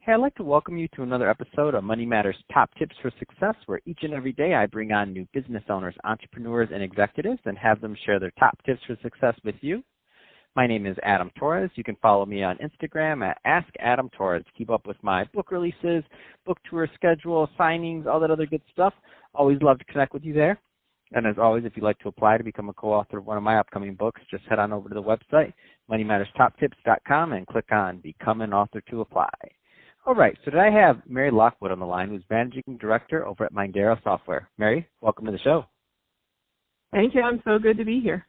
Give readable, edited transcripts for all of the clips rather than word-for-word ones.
Hey, I'd like to welcome you to another episode of Money Matters Top Tips for Success, where each and every day I bring on new business owners, entrepreneurs, and executives and have them share their top tips for success with you. My name is Adam Torres. You can follow me on Instagram at AskAdamTorres to keep up with my book releases, book tour schedule, signings, all that other good stuff. Always love to connect with you there. And as always, if you'd like to apply to become a co-author of one of my upcoming books, just head on over to the website, moneymatterstoptips.com, and click on Become an Author to apply. All right, so today I have Mary Lockwood on the line, who's Managing Director over at Mindera Software. Mary, welcome to the show. Thank you. I'm so good to be here.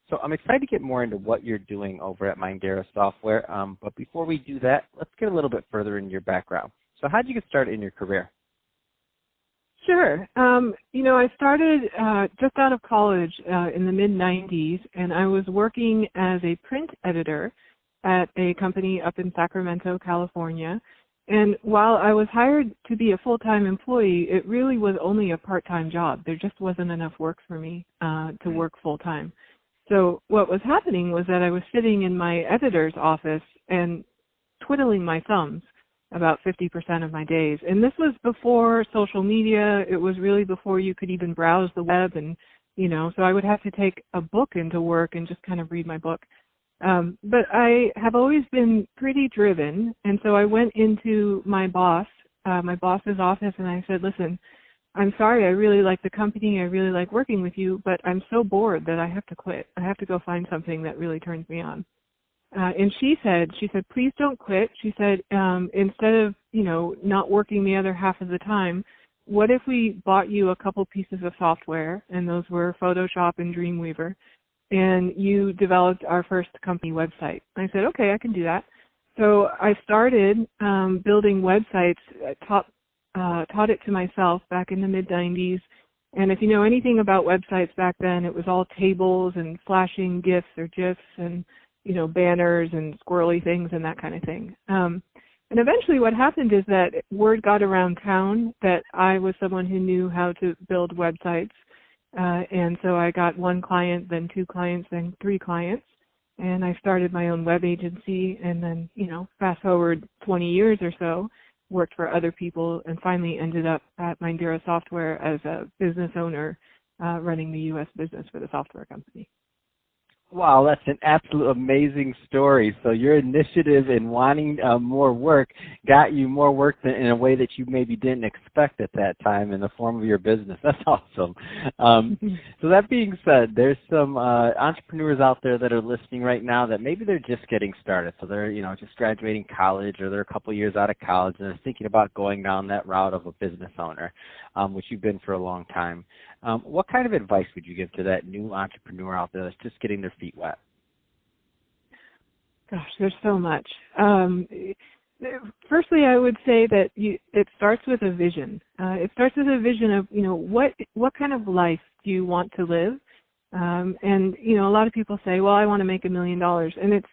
So I'm excited to get more into what you're doing over at Mindera Software. But before we do that, let's get a little bit further into your background. So how did you get started in your career? Sure. I started just out of college in the mid-'90s, and I was working as a print editor at a company up in Sacramento, California. And while I was hired to be a full-time employee, it really was only a part-time job. There just wasn't enough work for me to work full-time. So what was happening was that I was sitting in my editor's office and twiddling my thumbs about 50% of my days. And this was before social media. It was really before you could even browse the web. And, so I would have to take a book into work and just kind of read my book. But I have always been pretty driven. And so I went into my boss's office, and I said, listen, I'm sorry, I really like the company. I really like working with you, but I'm so bored that I have to quit. I have to go find something that really turns me on. And she said, please don't quit. She said, instead of, not working the other half of the time, what if we bought you a couple pieces of software, and those were Photoshop and Dreamweaver, and you developed our first company website? I said, okay, I can do that. So I started building websites, taught it to myself back in the mid-'90s. And if you know anything about websites back then, it was all tables and flashing GIFs or GIFs and banners and squirrely things and that kind of thing. And eventually what happened is that word got around town that I was someone who knew how to build websites. And so I got one client, then two clients, then three clients. And I started my own web agency, and then, fast forward 20 years or so, worked for other people, and finally ended up at Mindera Software as a business owner running the U.S. business for the software company. Wow, that's an absolute amazing story. So your initiative in wanting more work got you more work in a way that you maybe didn't expect at that time in the form of your business. That's awesome. So that being said, there's some entrepreneurs out there that are listening right now that maybe they're just getting started. So they're, just graduating college, or they're a couple years out of college, and they're thinking about going down that route of a business owner, which you've been for a long time. What kind of advice would you give to that new entrepreneur out there that's just getting their feet wet? Gosh, there's so much. Firstly, I would say that it starts with a vision. It starts with a vision of, what kind of life do you want to live? And, a lot of people say, well, I want to make $1 million. And it's,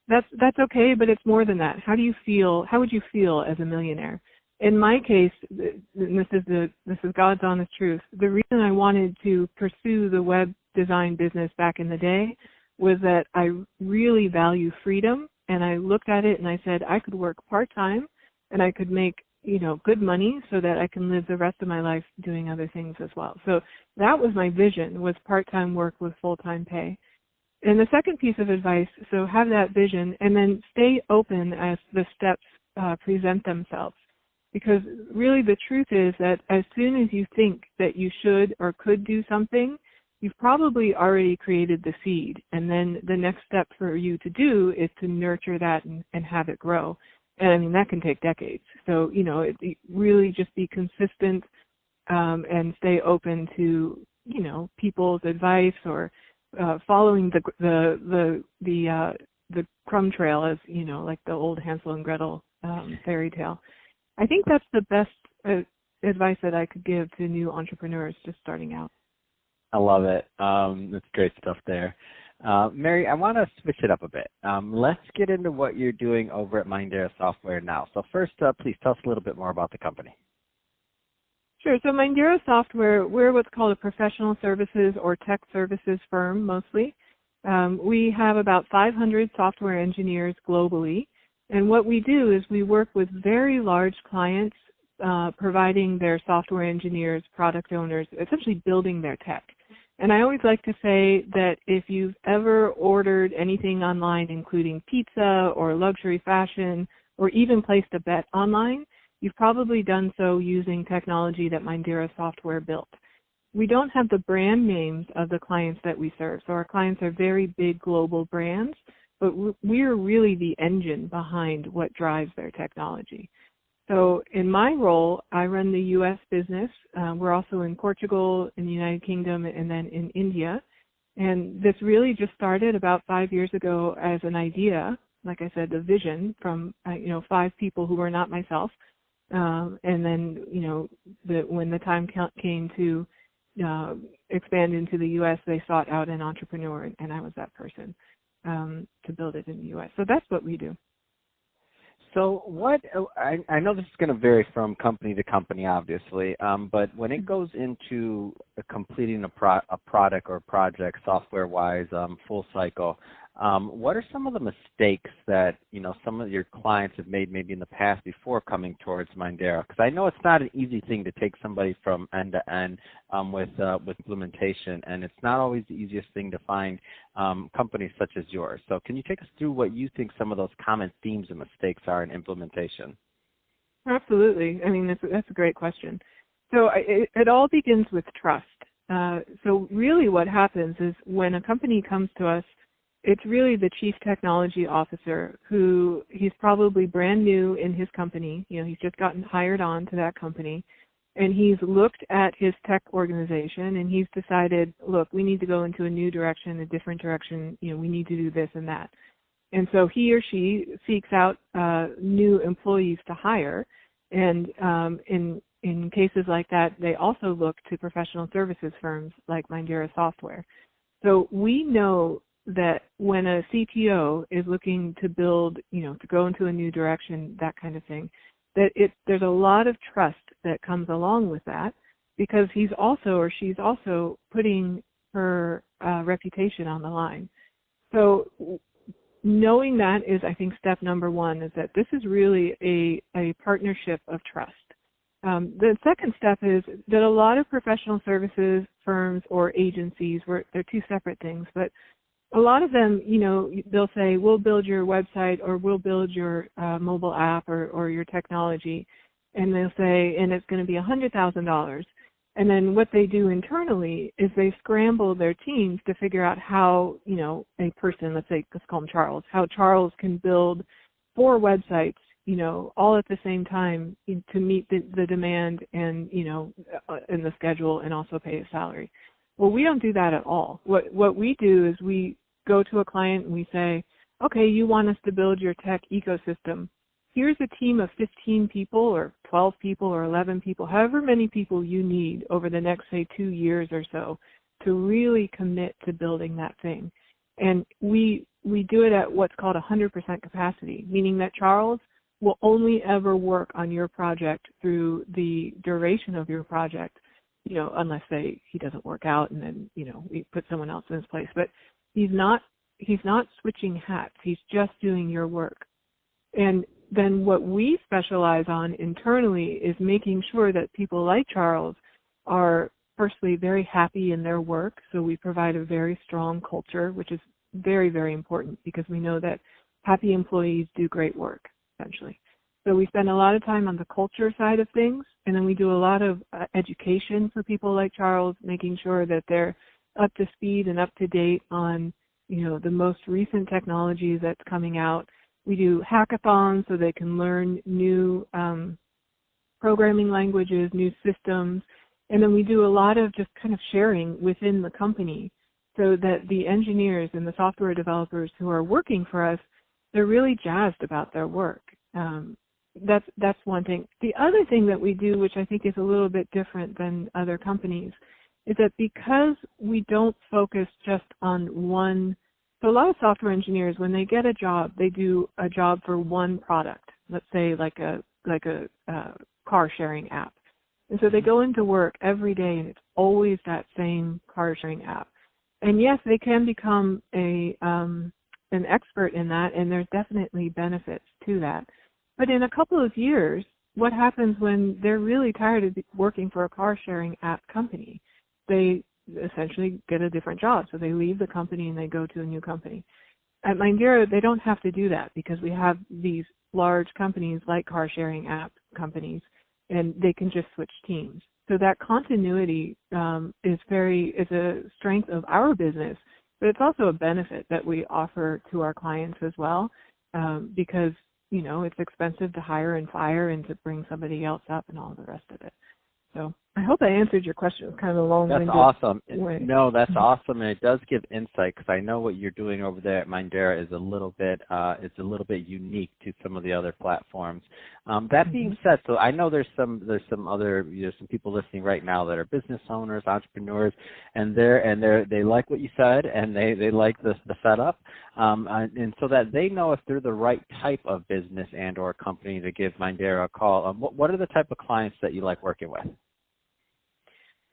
that's okay, but it's more than that. How do you feel? How would you feel as a millionaire? In my case, and this is God's honest truth, the reason I wanted to pursue the web design business back in the day was that I really value freedom, and I looked at it and I said I could work part-time and I could make, good money so that I can live the rest of my life doing other things as well. So that was my vision, was part-time work with full-time pay. And the second piece of advice, so have that vision and then stay open as the steps present themselves. Because really the truth is that as soon as you think that you should or could do something, you've probably already created the seed. And then the next step for you to do is to nurture that and have it grow. And that can take decades. So, it really just be consistent and stay open to, people's advice or following the crumb trail, as, like the old Hansel and Gretel fairy tale. I think that's the best advice that I could give to new entrepreneurs just starting out. I love it. That's great stuff there. Mary, I want to switch it up a bit. Let's get into what you're doing over at Mindera Software now. So first, please tell us a little bit more about the company. Sure. So Mindera Software, we're what's called a professional services or tech services firm mostly. We have about 500 software engineers globally. And what we do is we work with very large clients, providing their software engineers, product owners, essentially building their tech. And I always like to say that if you've ever ordered anything online, including pizza or luxury fashion, or even placed a bet online, you've probably done so using technology that Mindera software built. We don't have the brand names of the clients that we serve, so our clients are very big global brands, but we're really the engine behind what drives their technology. So in my role, I run the U.S. business. We're also in Portugal, in the United Kingdom, and then in India. And this really just started about 5 years ago as an idea, like I said, the vision from 5 people who were not myself. And then, when the time came to expand into the U.S., they sought out an entrepreneur, and I was that person to build it in the U.S. So that's what we do. So I know this is going to vary from company to company, obviously, but when it goes into completing a product or project software-wise, full cycle, what are some of the mistakes that, some of your clients have made maybe in the past before coming towards Mindera? Because I know it's not an easy thing to take somebody from end to end with implementation, and it's not always the easiest thing to find companies such as yours. So can you take us through what you think some of those common themes and mistakes are in implementation? Absolutely. I mean, that's a great question. So it all begins with trust. So really what happens is when a company comes to us, it's really the chief technology officer who he's probably brand new in his company. He's just gotten hired on to that company, and he's looked at his tech organization and he's decided, look, we need to go into a new direction, a different direction. We need to do this and that. And so he or she seeks out new employees to hire. And in cases like that, they also look to professional services firms like Mindera Software. So we know that when a CTO is looking to build, to go into a new direction, that kind of thing, that there's a lot of trust that comes along with that, because he's also or she's also putting her reputation on the line. So knowing that is, I think, step number one, is that this is really a partnership of trust. The second step is that a lot of professional services firms or agencies, they're two separate things, but a lot of them, they'll say, we'll build your website or we'll build your mobile app or your technology. And they'll say, and it's going to be $100,000. And then what they do internally is they scramble their teams to figure out how, a person, let's call him Charles, how Charles can build 4 websites, all at the same time to meet the demand and, in the schedule, and also pay a salary. Well, we don't do that at all. What we do is we go to a client and we say, okay, you want us to build your tech ecosystem. Here's a team of 15 people or 12 people or 11 people, however many people you need over the next, say, 2 years or so to really commit to building that thing. And we do it at what's called 100% capacity, meaning that Charles will only ever work on your project through the duration of your project, unless he doesn't work out and then, we put someone else in his place. But he's not switching hats. He's just doing your work. And then what we specialize on internally is making sure that people like Charles are firstly very happy in their work. So we provide a very strong culture, which is very, very important, because we know that happy employees do great work, essentially. So we spend a lot of time on the culture side of things, and then we do a lot of education for people like Charles, making sure that they're up to speed and up to date on, the most recent technologies that's coming out. We do hackathons so they can learn new programming languages, new systems, and then we do a lot of just kind of sharing within the company so that the engineers and the software developers who are working for us, they're really jazzed about their work. That's one thing. The other thing that we do, which I think is a little bit different than other companies, is that because we don't focus just on one, so a lot of software engineers, when they get a job, they do a job for one product, let's say like a car sharing app. And so they go into work every day and it's always that same car sharing app. And yes, they can become a an expert in that, and there's definitely benefits to that. But in a couple of years, what happens when they're really tired of working for a car-sharing app company? They essentially get a different job. So they leave the company and they go to a new company. At Mindera, they don't have to do that because we have these large companies like car-sharing app companies, and they can just switch teams. So that continuity is a strength of our business, but it's also a benefit that we offer to our clients as well, because it's expensive to hire and fire and to bring somebody else up and all the rest of it. So I hope I answered your question. It was kind of a long-winded That's awesome. way. No, that's awesome, and it does give insight because I know what you're doing over there at Mindera is a little bit unique to some of the other platforms. That being said, so I know there's some people listening right now that are business owners, entrepreneurs, and they like what you said and they like the setup, and so that they know if they're the right type of business and or company to give Mindera a call. What are the type of clients that you like working with?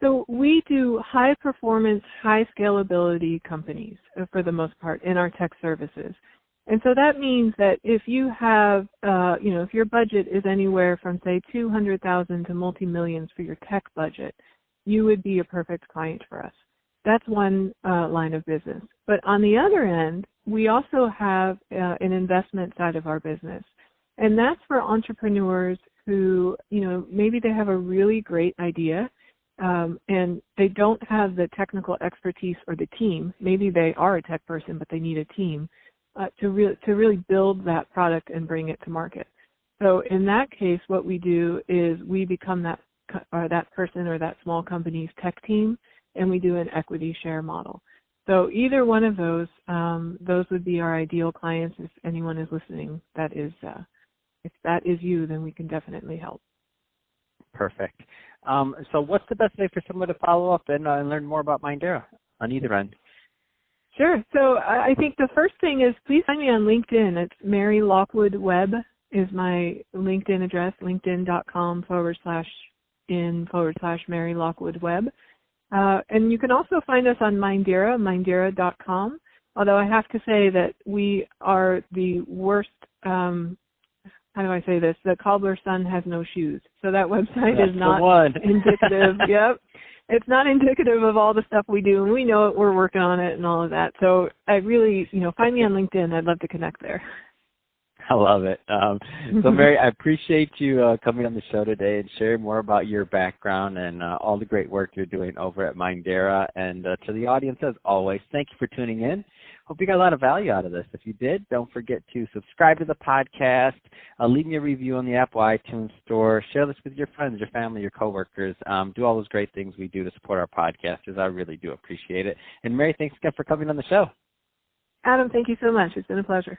So we do high performance, high scalability companies for the most part in our tech services. And so that means that if you have, if your budget is anywhere from say $200,000 to multi-millions for your tech budget, you would be a perfect client for us. That's one line of business. But on the other end, we also have an investment side of our business. And that's for entrepreneurs who, maybe they have a really great idea, and they don't have the technical expertise or the team. Maybe they are a tech person, but they need a team to really build that product and bring it to market. So in that case, what we do is we become that person or that small company's tech team, and we do an equity share model. So either one of those would be our ideal clients. If anyone is listening, if that is you, then we can definitely help. Perfect. So what's the best way for someone to follow up and learn more about Mindera on either end? Sure. So I think the first thing is please find me on LinkedIn. It's Mary Lockwood Web is my LinkedIn address, linkedin.com/in/Mary Lockwood Web. And you can also find us on Mindera, mindera.com, although I have to say that we are the worst, how do I say this? The cobbler's son has no shoes. So that website is not indicative. Yep. It's not indicative of all the stuff we do, and we know it. We're working on it and all of that. So I really, find me on LinkedIn. I'd love to connect there. I love it. So Mary, I appreciate you coming on the show today and sharing more about your background and all the great work you're doing over at Mindera. And to the audience, as always, thank you for tuning in. Hope you got a lot of value out of this. If you did, don't forget to subscribe to the podcast, leave me a review on the Apple iTunes Store, share this with your friends, your family, your coworkers. Do all those great things we do to support our podcasters. I really do appreciate it. And Mary, thanks again for coming on the show. Adam, thank you so much. It's been a pleasure.